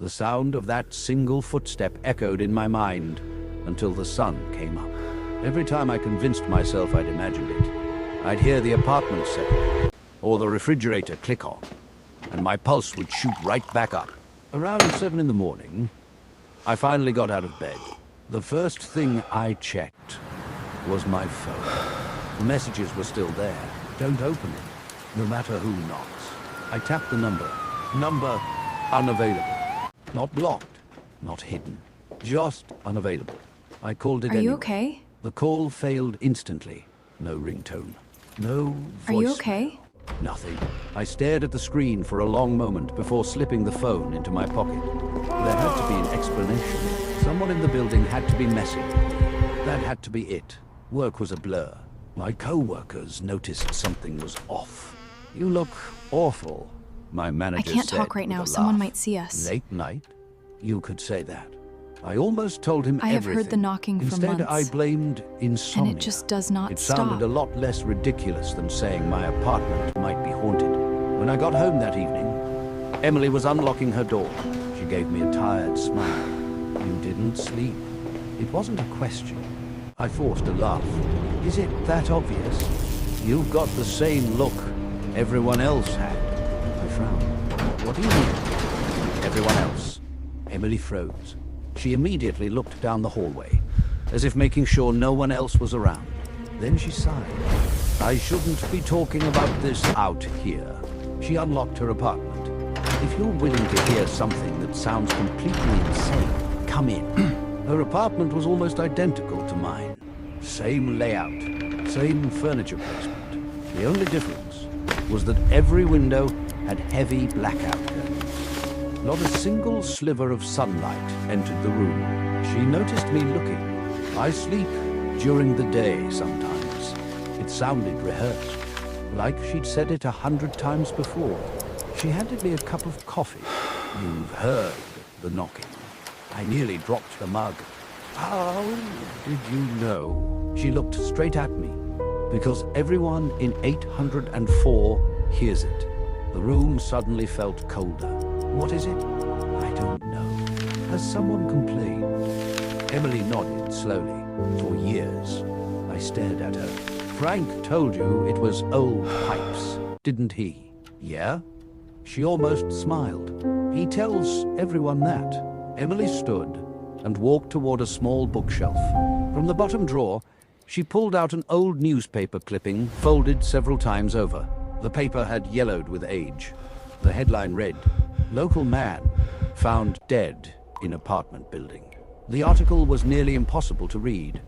The sound of that single footstep echoed in my mind until the sun came up. Every time I convinced myself I'd imagined it, I'd hear the apartment settle or the refrigerator click on, and my pulse would shoot right back up. Around 7 in the morning, I finally got out of bed. The first thing I checked was my phone. The messages were still there. Don't open it, no matter who knocks. I tapped the number. Number unavailable. Not blocked, not hidden, just unavailable. I called it anyway. Are you okay? The call failed instantly. No ringtone, no voice. Are you okay? Nothing. I stared at the screen for a long moment before slipping the phone into my pocket. There had to be an explanation. Someone in the building had to be messing with me. That had to be it. Work was a blur. My co-workers noticed something was off. You look awful, my manager said. I can't talk right now. Someone might see us. Late night? You could say that. I almost told him I have everything. heard the knocking for Instead, months. I blamed insomnia. And it just does not It stop. sounded a lot less ridiculous than saying my apartment might be haunted. When I got home that evening, Emily was unlocking her door. She gave me a tired smile. You didn't sleep. It wasn't a question. I forced a laugh. Is it that obvious? You've got the same look everyone else had. I frowned. What do you mean? Everyone else. Emily froze. She immediately looked down the hallway, as if making sure no one else was around. Then she sighed. I shouldn't be talking about this out here. She unlocked her apartment. If you're willing to hear something that sounds completely insane, come in. Her apartment was almost identical to mine. Same layout, same furniture placement. The only difference was that every window had heavy blackout curtains. Not a single sliver of sunlight entered the room. She noticed me looking. I sleep during the day sometimes. It sounded rehearsed, like she'd said it 100 times before. She handed me a cup of coffee. You've heard the knocking. I nearly dropped the mug. How did you know? She looked straight at me. Because everyone in 804 hears it. The room suddenly felt colder. What is it? I don't know. Has someone complained? Emily nodded slowly. For years, I stared at her. Frank told you it was old pipes, didn't he? Yeah? She almost smiled. He tells everyone that. Emily stood and walked toward a small bookshelf. From the bottom drawer, she pulled out an old newspaper clipping, folded several times over. The paper had yellowed with age. The headline read, "Local man found dead in apartment building." The article was nearly impossible to read,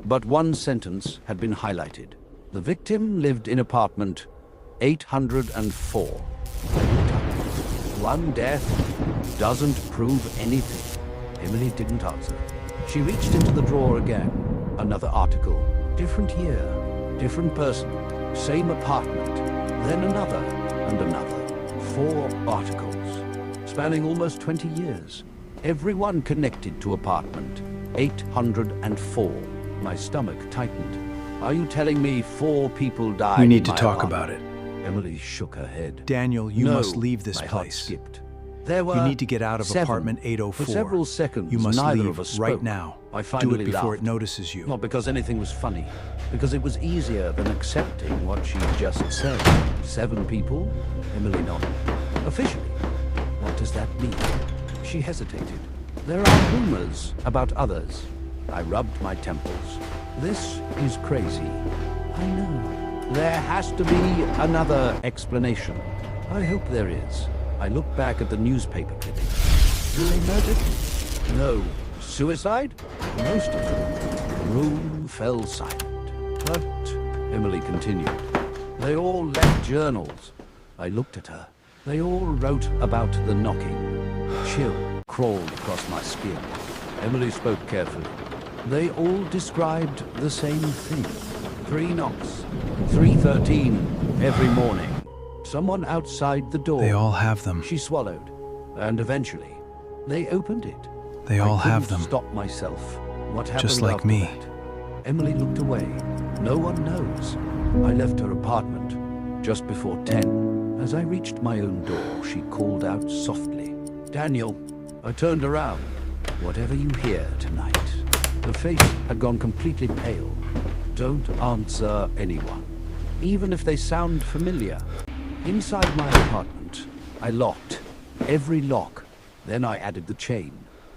but one sentence had been highlighted. The victim lived in apartment 804. One death doesn't prove anything. Emily didn't answer. She reached into the drawer again. Another article. Different year, different person, same apartment. Then another and another. 4 articles, spanning almost 20 years. Everyone connected to apartment 804. My stomach tightened. Are you telling me 4 people died? We need to talk about it. Emily shook her head. Daniel, you No, must leave this my heart place. skipped. There were You need to get out of 7. apartment 804. For several seconds, You must neither leave of us right spoke. now. I Do finally it before laughed. it notices you. Not because anything was funny, because it was easier than accepting what she'd just said. 7 people? Emily nodded. Officially, what does that mean? She hesitated. There are rumors about others. I rubbed my temples. This is crazy. I know. There has to be another explanation. I hope there is. I looked back at the newspaper clipping. Were they murdered? No. Suicide? Most of them. The room fell silent. But, Emily continued, they all left journals. I looked at her. They all wrote about the knocking. Chill crawled across my skin. Emily spoke carefully. They all described the same thing. 3 knocks. 3:13 every morning. Someone outside the door. They all have them. She swallowed. And eventually, they opened it. They all I have couldn't them. stop myself. What happened Just like after me. that? Emily looked away. No one knows. I left her apartment just before 10. As I reached my own door, she called out softly, "Daniel, I turned around. Whatever you hear tonight. The face had gone completely pale. Don't answer anyone, even if they sound familiar. Inside my apartment, I locked every lock. Then I added the chain.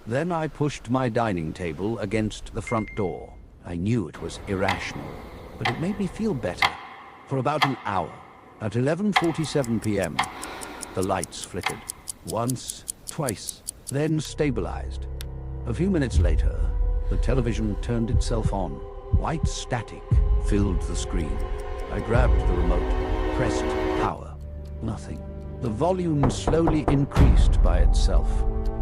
Then I pushed my dining table against the front door. I knew it was irrational, but it made me feel better. For about an hour, at 11:47 p.m., the lights flickered. Once, twice, then stabilized. A few minutes later, the television turned itself on. White static filled the screen. I grabbed the remote, pressed power. Nothing. The volume slowly increased by itself.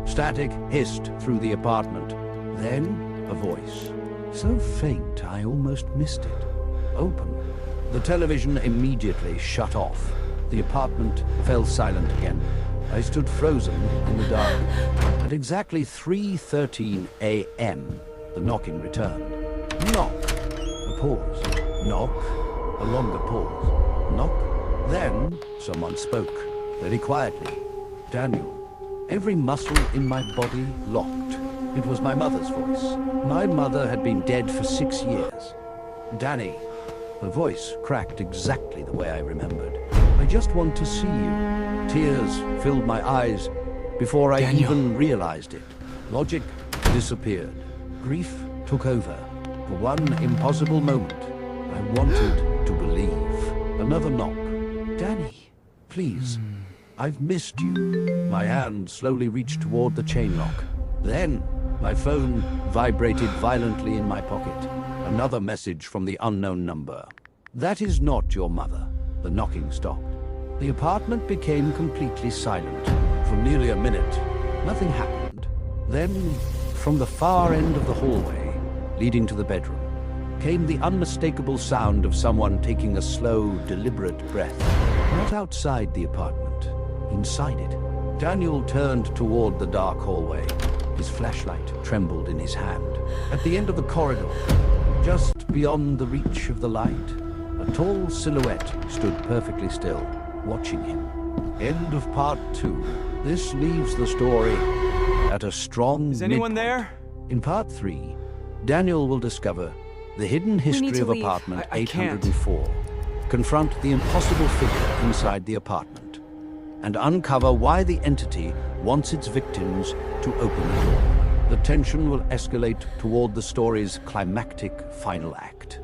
Static hissed through the apartment. Then, a voice. So faint, I almost missed it. Open. The television immediately shut off. The apartment fell silent again. I stood frozen in the dark. At exactly 3:13 a.m., the knocking returned. Knock. A pause. Knock. A longer pause. Knock. Then someone spoke, very quietly. Daniel. Every muscle in my body locked. It was my mother's voice. My mother had been dead for 6 years. Danny. Her voice cracked exactly the way I remembered. I just want to see you. Tears filled my eyes before I Daniel. even realized it. Logic disappeared. Grief took over. For one impossible moment, I wanted to believe. Another knock. Danny, please. I've missed you. My hand slowly reached toward the chain lock. Then, my phone vibrated violently in my pocket. Another message from the unknown number. That is not your mother. The knocking stopped. The apartment became completely silent. For nearly a minute, nothing happened. Then, from the far end of the hallway, leading to the bedroom, came the unmistakable sound of someone taking a slow, deliberate breath. Not outside the apartment, inside it. Daniel turned toward the dark hallway. His flashlight trembled in his hand. At the end of the corridor, just beyond the reach of the light, a tall silhouette stood perfectly still, watching him. End of part 2. This leaves the story at a strong Is anyone midpoint. there? In part 3, Daniel will discover the hidden history to of leave. apartment I can't. 804, confront the impossible figure inside the apartment, and uncover why the entity wants its victims to open the door. The tension will escalate toward the story's climactic final act.